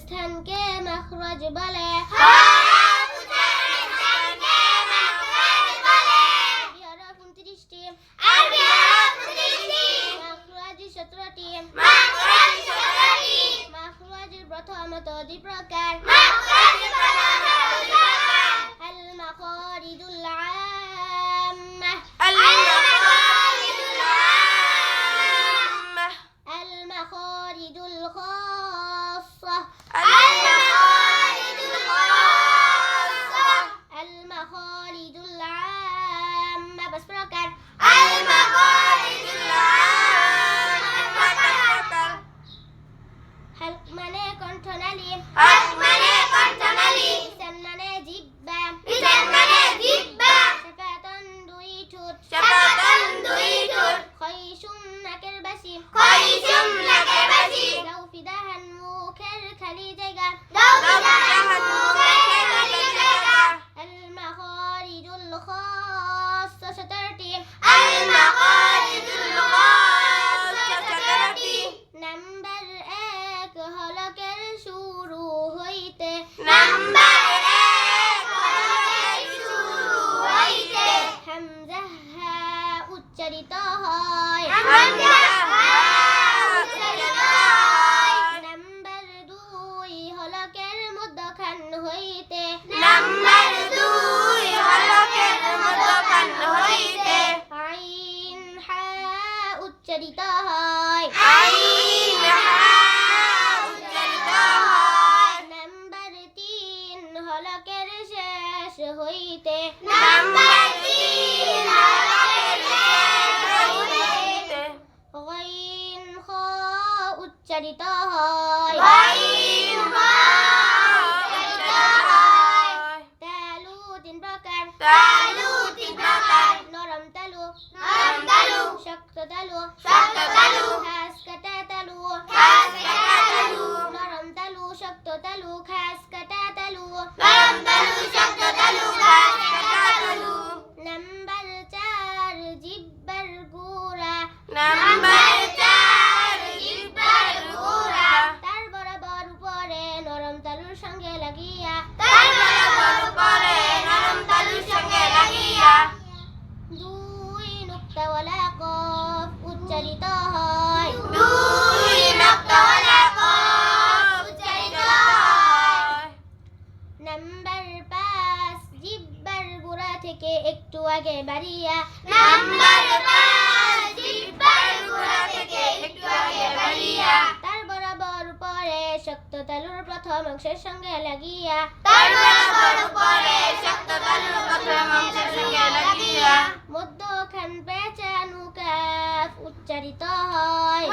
স্থানকে মাখরাজ বলে। আরবি হরফ 29টি, মাখরাজ 17টি। মাখরাজের প্রথমত দুই প্রকার, আল মাখারিজুল আম্মাহ, আল মাখারিজুল খাসসাহ, আল মাখারিজুল আম্মাহ। পাঁচ প্রকার, হালক মানে কণ্ঠনালী, লিসান মানে জিহ্বা, শাফাতান দুই ঠোঁট, খাইশুম নাকের বাসি, দাউফিদাহান মুখের খালি জায়গা, আল মাখারিজুল খাসসা 17টি, নাম্বার 1 হলকের শুরু হইতে, হামজা হা উচ্চারিত হয়। নাম্বার 2 হলকের মধ্যখান হইতে, আইন হা উচ্চারিত হয়। নাম্বার 3 হলকের শেষ হইতে, গাইন খা উচ্চারিত হয়। তালু 3 প্রকার, নরম তালু, শক্ত তালু, খাস কাটা তালু, নরম তালু, শক্ত তালু, খাস কাটা তালু। নাম্বার 4 জিহ্বার গুড়া, তার বরাবর উপরে নরম তালুর সঙ্গে লাগিয়া, দুই নুক্তাওয়ালা কফ উচ্চারিত হয়। নাম্বার 5 জিহ্বার গোড়া থেকে একটু আগে বাড়িয়া, তার বরাবর উপরে শক্ত তালুর প্রথম অংশের সঙ্গে লাগিয়া, মধ্যখান পেঁচানো কাফ উচ্চারিত হয়।